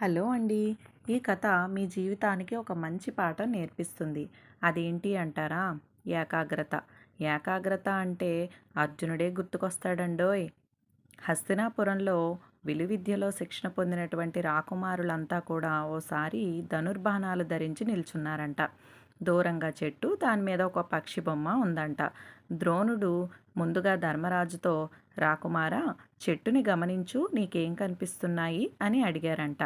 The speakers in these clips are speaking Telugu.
హలో అండి. ఈ కథ మీ జీవితానికి ఒక మంచి పాఠం నేర్పిస్తుంది. అదేంటి అంటారా? ఏకాగ్రత. ఏకాగ్రత అంటే అర్జునుడే గుర్తుకొస్తాడండోయ్! హస్తినాపురంలో విలువిద్యలో శిక్షణ పొందినటువంటి రాకుమారులంతా కూడా ఓసారి ధనుర్బాణాలు ధరించి నిల్చున్నారంట. దూరంగా చెట్టు, దాని మీద ఒక పక్షి బొమ్మ ఉందంట. ద్రోణుడు ముందుగా ధర్మరాజుతో, రాకుమారా, చెట్టుని గమనించు, నీకేం కనిపిస్తున్నాయి అని అడిగారంట.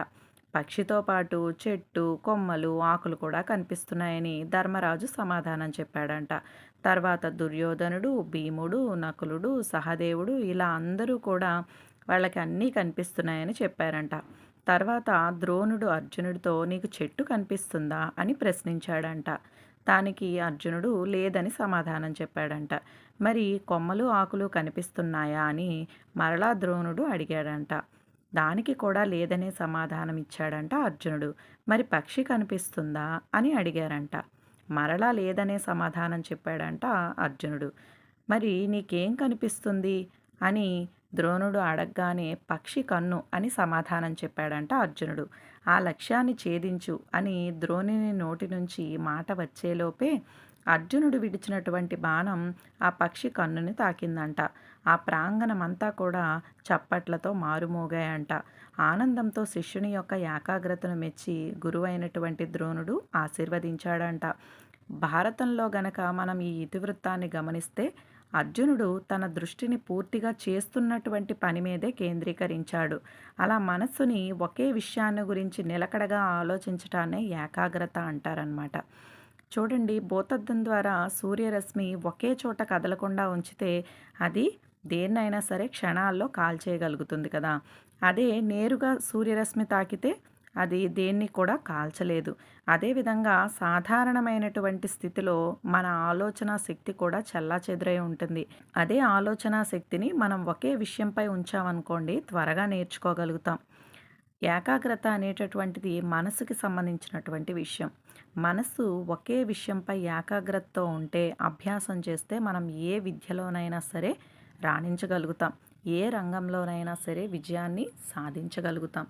పక్షితో పాటు చెట్టు, కొమ్మలు, ఆకులు కూడా కనిపిస్తున్నాయని ధర్మరాజు సమాధానం చెప్పాడంట. తర్వాత దుర్యోధనుడు, భీముడు, నకులుడు, సహదేవుడు ఇలా అందరూ కూడా వాళ్ళకి అన్నీ కనిపిస్తున్నాయని చెప్పారంట. తర్వాత ద్రోణుడు అర్జునుడితో, నీకు చెట్టు కనిపిస్తుందా అని ప్రశ్నించాడంట. దానికి అర్జునుడు లేదని సమాధానం చెప్పాడంట. మరి కొమ్మలు ఆకులు కనిపిస్తున్నాయా అని మరలా ద్రోణుడు అడిగాడంట. దానికి కూడా లేదనే సమాధానం ఇచ్చాడంట అర్జునుడు. మరి పక్షి కనిపిస్తుందా అని అడిగారంట. మరలా లేదనే సమాధానం చెప్పాడంట అర్జునుడు. మరి నీకేం కనిపిస్తుంది అని ద్రోణుడు అడగగానే పక్షి కన్ను అని సమాధానం చెప్పాడంట అర్జునుడు. ఆ లక్ష్యాన్ని ఛేదించు అని ద్రోణుని నోటి నుంచి మాట వచ్చేలోపే అర్జునుడు విడిచినటువంటి బాణం ఆ పక్షి కన్నుని తాకిందంట. ఆ ప్రాంగణమంతా కూడా చప్పట్లతో మారుమోగాయంట. ఆనందంతో శిష్యుని యొక్క ఏకాగ్రతను మెచ్చి గురువైనటువంటి ద్రోణుడు ఆశీర్వదించాడంట. భారతంలో గనక మనం ఈ ఇతివృత్తాన్ని గమనిస్తే అర్జునుడు తన దృష్టిని పూర్తిగా చేస్తున్నటువంటి పని మీదే కేంద్రీకరించాడు. అలా మనస్సుని ఒకే విషయాన్ని గురించి నిలకడగా ఆలోచించటాన్నే ఏకాగ్రత అంటారనమాట. చూడండి, భూతద్దం ద్వారా సూర్యరశ్మి ఒకే చోట కదలకుండా ఉంచితే అది దేన్నైనా సరే క్షణాల్లో కాల్చేయగలుగుతుంది కదా. అదే నేరుగా సూర్యరశ్మి తాకితే అది దేన్ని కూడా కాల్చలేదు. అదేవిధంగా సాధారణమైనటువంటి స్థితిలో మన ఆలోచన శక్తి కూడా చెల్లాచెదురై ఉంటుంది. అదే ఆలోచన శక్తిని మనం ఒకే విషయంపై ఉంచామనుకోండి, త్వరగా నేర్చుకోగలుగుతాం. ఏకాగ్రత అనేటటువంటిది మనసుకి సంబంధించినటువంటి విషయం. మనస్సు ఒకే విషయంపై ఏకాగ్రతతో ఉంటే, అభ్యాసం చేస్తే మనం ఏ విద్యలోనైనా సరే రాణించగలుగుతాం. ఏ రంగంలోనైనా సరే విజయాన్ని సాధించగలుగుతాం.